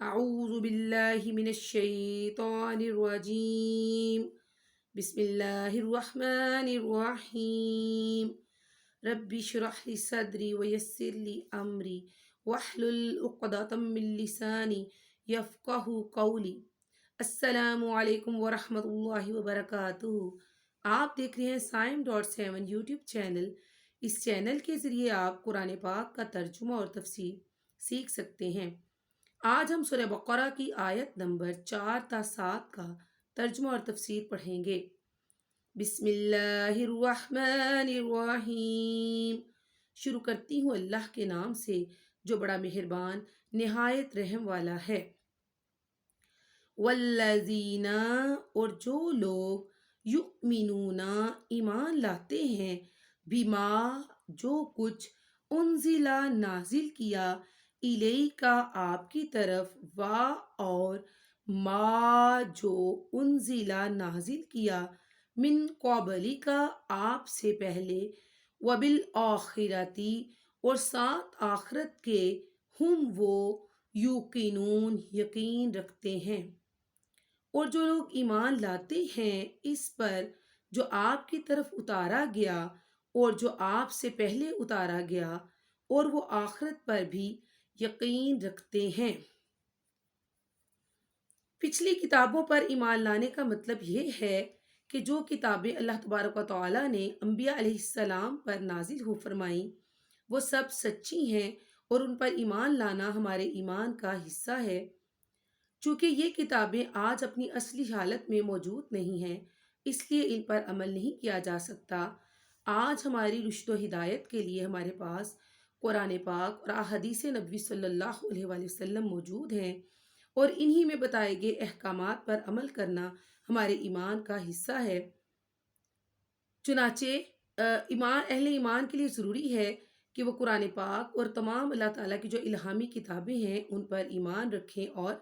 أعوذ بالله من الشيطان الرجيم. بسم الله الرحمن الرحيم. رب اشرح لي صدري ويسر لي أمري واحلل عقدة من لساني يفقه قولي. السلام علیکم ورحمۃ اللہ وبرکاتہ. آپ دیکھ رہے ہیں سائم.7 یوٹیوب چینل. اس چینل کے ذریعے آپ قرآن پاک کا ترجمہ اور تفسیر سیکھ سکتے ہیں. آج ہم سورہ بقرہ کی آیت نمبر 4 تا 7 کا ترجمہ اور تفسیر پڑھیں گے. بسم اللہ الرحمن الرحیم. شروع کرتی ہوں اللہ کے نام سے جو بڑا مہربان نہایت رحم والا ہے. والذین، اور جو لوگ یؤمنون ایمان لاتے ہیں، بما، جو کچھ، انزلہ نازل کیا، الیکا آپ کی طرف، اور ما، جو انزلہ نازل کیا، من قبلی کا آپ سے پہلے، وبالآخرتی، اور ساتھ آخرت کے، ہم وہ، یوقنون یقین رکھتے ہیں. اور جو لوگ ایمان لاتے ہیں اس پر جو آپ کی طرف اتارا گیا اور جو آپ سے پہلے اتارا گیا، اور وہ آخرت پر بھی یقین رکھتے ہیں. پچھلی کتابوں پر ایمان لانے کا مطلب یہ ہے کہ جو کتابیں اللہ تبارک و تعالیٰ نے انبیاء علیہ السلام پر نازل ہو فرمائیں وہ سب سچی ہیں اور ان پر ایمان لانا ہمارے ایمان کا حصہ ہے. چونکہ یہ کتابیں آج اپنی اصلی حالت میں موجود نہیں ہیں اس لیے ان پر عمل نہیں کیا جا سکتا. آج ہماری رشد و ہدایت کے لیے ہمارے پاس قرآن پاک اور احادیث نبوی صلی اللہ علیہ وآلہ وسلم موجود ہیں اور انہی میں بتائے گئے احکامات پر عمل کرنا ہمارے ایمان کا حصہ ہے. چنانچہ اہل ایمان کے لیے ضروری ہے کہ وہ قرآن پاک اور تمام اللہ تعالیٰ کی جو الہامی کتابیں ہیں ان پر ایمان رکھیں اور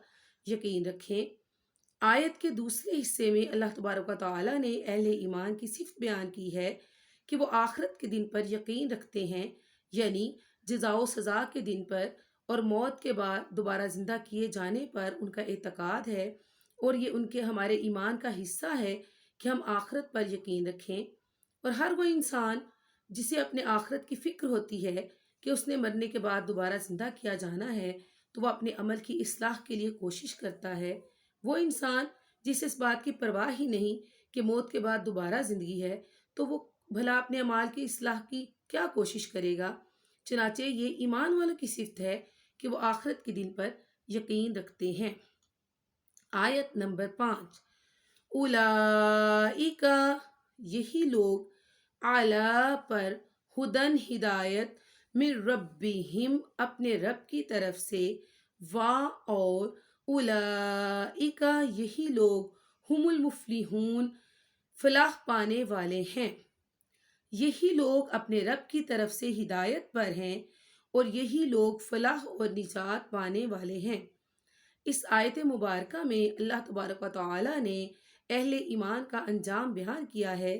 یقین رکھیں. آیت کے دوسرے حصے میں اللہ تبارک و تعالیٰ نے اہل ایمان کی صفت بیان کی ہے کہ وہ آخرت کے دن پر یقین رکھتے ہیں، یعنی جزا و سزا کے دن پر اور موت کے بعد دوبارہ زندہ کیے جانے پر ان کا اعتقاد ہے. اور یہ ان کے ہمارے ایمان کا حصہ ہے کہ ہم آخرت پر یقین رکھیں. اور ہر وہ انسان جسے اپنے آخرت کی فکر ہوتی ہے کہ اس نے مرنے کے بعد دوبارہ زندہ کیا جانا ہے تو وہ اپنے عمل کی اصلاح کے لیے کوشش کرتا ہے. وہ انسان جسے اس بات کی پرواہ ہی نہیں کہ موت کے بعد دوبارہ زندگی ہے تو وہ بھلا اپنے اعمال کی اصلاح کی کیا کوشش کرے گا. چنانچہ یہ ایمان والوں کی صفت ہے کہ وہ آخرت کے دن پر یقین رکھتے ہیں. آیت نمبر 5. اولئک، یہی لوگ، اعلیٰ پر، ہدن ہدایت، من ربہم اپنے رب کی طرف سے، اور اولئک یہی لوگ، ہم المفلحون فلاح پانے والے ہیں. یہی لوگ اپنے رب کی طرف سے ہدایت پر ہیں اور یہی لوگ فلاح اور نجات پانے والے ہیں. اس آیت مبارکہ میں اللہ تبارک و تعالیٰ نے اہل ایمان کا انجام بیان کیا ہے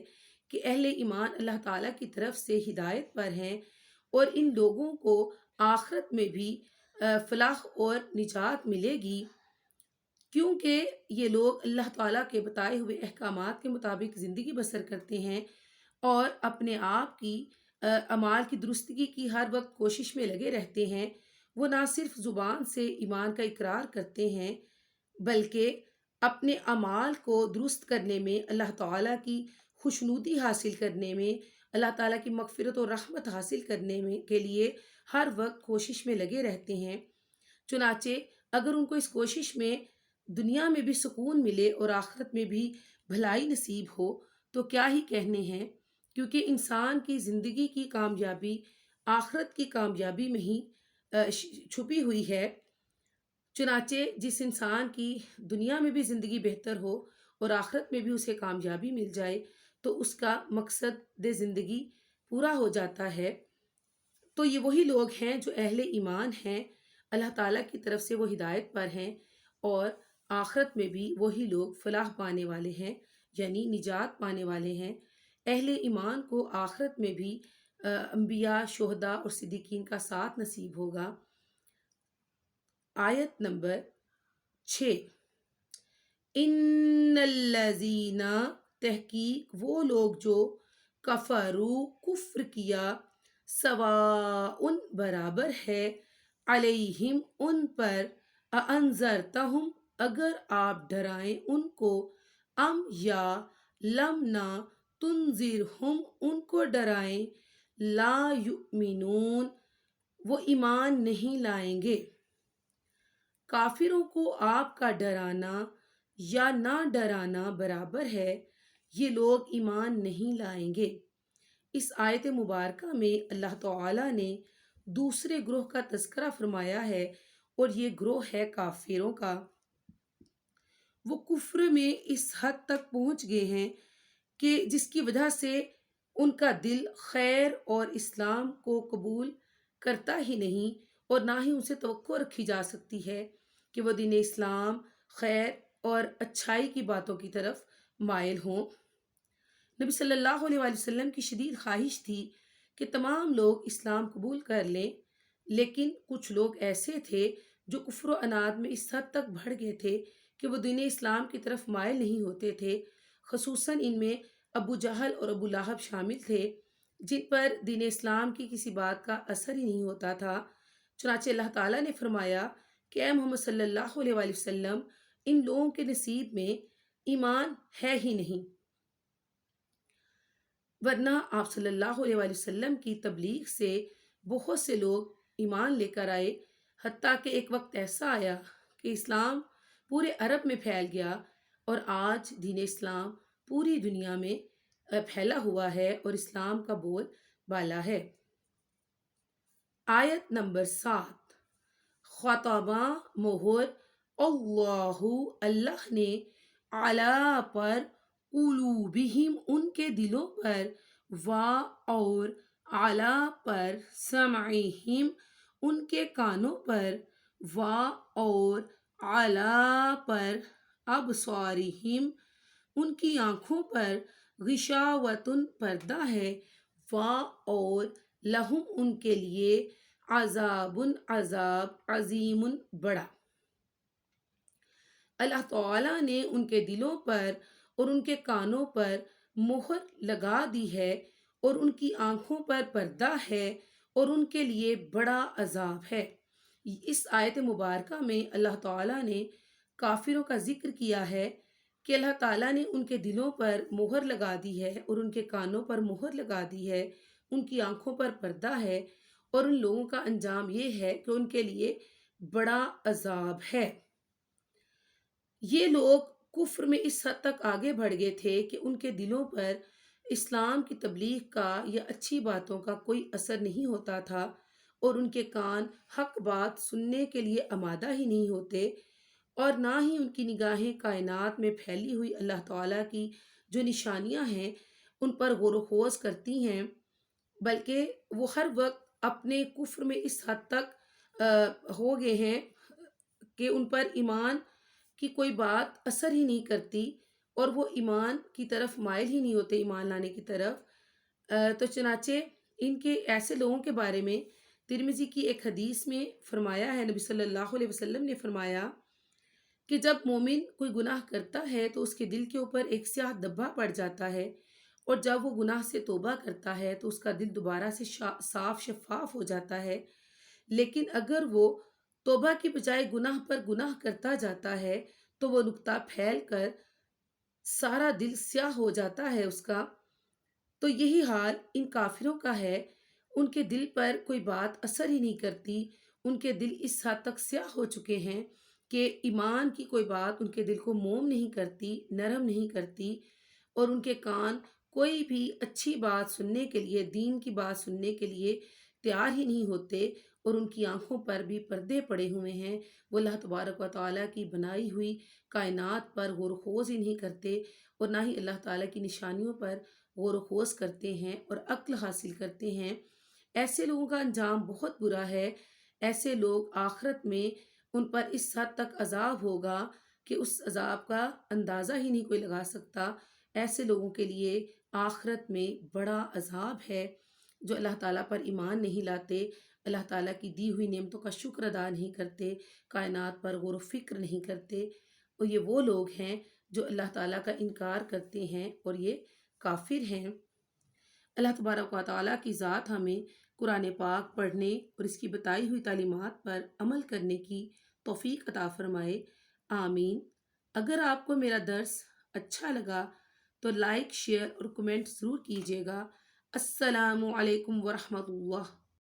کہ اہل ایمان اللہ تعالیٰ کی طرف سے ہدایت پر ہیں اور ان لوگوں کو آخرت میں بھی فلاح اور نجات ملے گی کیونکہ یہ لوگ اللہ تعالیٰ کے بتائے ہوئے احکامات کے مطابق زندگی بسر کرتے ہیں اور اپنے آپ کی اعمال کی درستگی کی ہر وقت کوشش میں لگے رہتے ہیں. وہ نہ صرف زبان سے ایمان کا اقرار کرتے ہیں بلکہ اپنے اعمال کو درست کرنے میں، اللہ تعالیٰ کی خوشنودی حاصل کرنے میں، اللہ تعالیٰ کی مغفرت و رحمت حاصل کرنے کے لیے ہر وقت کوشش میں لگے رہتے ہیں. چنانچہ اگر ان کو اس کوشش میں دنیا میں بھی سکون ملے اور آخرت میں بھی بھلائی نصیب ہو تو کیا ہی کہنے ہیں، کیونکہ انسان کی زندگی کی کامیابی آخرت کی کامیابی میں ہی چھپی ہوئی ہے. چنانچہ جس انسان کی دنیا میں بھی زندگی بہتر ہو اور آخرت میں بھی اسے کامیابی مل جائے تو اس کا مقصد زندگی پورا ہو جاتا ہے. تو یہ وہی لوگ ہیں جو اہل ایمان ہیں، اللہ تعالیٰ کی طرف سے وہ ہدایت پر ہیں اور آخرت میں بھی وہی لوگ فلاح پانے والے ہیں یعنی نجات پانے والے ہیں. اہل ایمان کو آخرت میں بھی انبیاء، شہداء اور صدیقین کا ساتھ نصیب ہوگا. آیت نمبر 6 ان الذین تحقیق وہ لوگ جو کفرو کفر کیا سواء برابر ہے علیہم ان پر انذرتہم اگر آپ ڈرائیں ان کو ام یا لم نہ تنذرہم ان کو ڈرائیں لا یؤمنون وہ ایمان نہیں لائیں گے۔ کافروں کو آپ کا ڈرانا یا نہ ڈرانا برابر ہے، یہ لوگ ایمان نہیں لائیں گے۔ اس آیت مبارکہ میں اللہ تعالی نے دوسرے گروہ کا تذکرہ فرمایا ہے، اور یہ گروہ ہے کافروں کا۔ وہ کفر میں اس حد تک پہنچ گئے ہیں کہ جس کی وجہ سے ان کا دل خیر اور اسلام کو قبول کرتا ہی نہیں، اور نہ ہی ان سے توقع رکھی جا سکتی ہے کہ وہ دین اسلام، خیر اور اچھائی کی باتوں کی طرف مائل ہوں۔ نبی صلی اللہ علیہ وآلہ وسلم کی شدید خواہش تھی کہ تمام لوگ اسلام قبول کر لیں، لیکن کچھ لوگ ایسے تھے جو کفر و عناد میں اس حد تک بڑھ گئے تھے کہ وہ دین اسلام کی طرف مائل نہیں ہوتے تھے۔ خصوصاً ان میں ابو جہل اور ابو لہب شامل تھے، جن پر دین اسلام کی کسی بات کا اثر ہی نہیں ہوتا تھا۔ چنانچہ اللہ تعالیٰ نے فرمایا کہ اے محمد صلی اللہ علیہ وآلہ وسلم، ان لوگوں کے نصیب میں ایمان ہے ہی نہیں، ورنہ آپ صلی اللہ علیہ وآلہ وسلم کی تبلیغ سے بہت سے لوگ ایمان لے کر آئے، حتیٰ کہ ایک وقت ایسا آیا کہ اسلام پورے عرب میں پھیل گیا، اور آج دین اسلام پوری دنیا میں پھیلا ہوا ہے اور اسلام کا بول بالا ہے۔ آیت نمبر 7 خطبہ مہر اللہ اللہ نے علی پر قلوبہم ان کے دلوں پر و اور علی پر سمعہم ان کے کانوں پر و اور علی پر ابصارہم ان کی آنکھوں پر غشاوتن پردہ ہے و اور لہم ان کے لیے عذاب عذاب عظیم بڑا۔ اللہ تعالیٰ نے ان کے دلوں پر اور ان کے کانوں پر مہر لگا دی ہے، اور ان کی آنکھوں پر پردہ ہے، اور ان کے لیے بڑا عذاب ہے۔ اس آیت مبارکہ میں اللہ تعالیٰ نے کافروں کا ذکر کیا ہے کہ اللہ تعالیٰ نے ان کے دلوں پر مہر لگا دی ہے اور ان کے کانوں پر مہر لگا دی ہے، ان کی آنکھوں پر پردہ ہے، اور ان لوگوں کا انجام یہ ہے کہ ان کے لیے بڑا عذاب ہے۔ یہ لوگ کفر میں اس حد تک آگے بڑھ گئے تھے کہ ان کے دلوں پر اسلام کی تبلیغ کا یا اچھی باتوں کا کوئی اثر نہیں ہوتا تھا، اور ان کے کان حق بات سننے کے لیے آمادہ ہی نہیں ہوتے، اور نہ ہی ان کی نگاہیں کائنات میں پھیلی ہوئی اللہ تعالیٰ کی جو نشانیاں ہیں ان پر غور و خوض کرتی ہیں، بلکہ وہ ہر وقت اپنے کفر میں اس حد تک ہو گئے ہیں کہ ان پر ایمان کی کوئی بات اثر ہی نہیں کرتی، اور وہ ایمان کی طرف مائل ہی نہیں ہوتے، ایمان لانے کی طرف۔ تو چنانچہ ان کے ایسے لوگوں کے بارے میں ترمذی کی ایک حدیث میں فرمایا ہے، نبی صلی اللہ علیہ وسلم نے فرمایا کہ جب مومن کوئی گناہ کرتا ہے تو اس کے دل کے اوپر ایک سیاہ دھبا پڑ جاتا ہے، اور جب وہ گناہ سے توبہ کرتا ہے تو اس کا دل دوبارہ سے صاف شفاف ہو جاتا ہے۔ لیکن اگر وہ توبہ کی بجائے گناہ پر گناہ کرتا جاتا ہے تو وہ نقطہ پھیل کر سارا دل سیاہ ہو جاتا ہے اس کا۔ تو یہی حال ان کافروں کا ہے، ان کے دل پر کوئی بات اثر ہی نہیں کرتی، ان کے دل اس حد تک سیاہ ہو چکے ہیں کہ ایمان کی کوئی بات ان کے دل کو موم نہیں کرتی، نرم نہیں کرتی، اور ان کے کان کوئی بھی اچھی بات سننے کے لیے، دین کی بات سننے کے لیے تیار ہی نہیں ہوتے، اور ان کی آنکھوں پر بھی پردے پڑے ہوئے ہیں۔ وہ اللہ تبارک و تعالیٰ کی بنائی ہوئی کائنات پر غور و خوض ہی نہیں کرتے، اور نہ ہی اللہ تعالیٰ کی نشانیوں پر غور و خوض کرتے ہیں اور عقل حاصل کرتے ہیں۔ ایسے لوگوں کا انجام بہت برا ہے۔ ایسے لوگ آخرت میں ان پر اس حد تک عذاب ہوگا کہ اس عذاب کا اندازہ ہی نہیں کوئی لگا سکتا۔ ایسے لوگوں کے لیے آخرت میں بڑا عذاب ہے جو اللہ تعالیٰ پر ایمان نہیں لاتے، اللہ تعالیٰ کی دی ہوئی نعمتوں کا شکر ادا نہیں کرتے، کائنات پر غور و فکر نہیں کرتے، اور یہ وہ لوگ ہیں جو اللہ تعالیٰ کا انکار کرتے ہیں اور یہ کافر ہیں۔ اللہ تبارک و تعالیٰ کی ذات ہمیں قرآن پاک پڑھنے اور اس کی بتائی ہوئی تعلیمات پر عمل کرنے کی توفیق عطا فرمائے، آمین۔ اگر آپ کو میرا درس اچھا لگا تو لائک، شیئر اور کمنٹ ضرور کیجیے گا۔ السلام علیکم ورحمۃ اللہ۔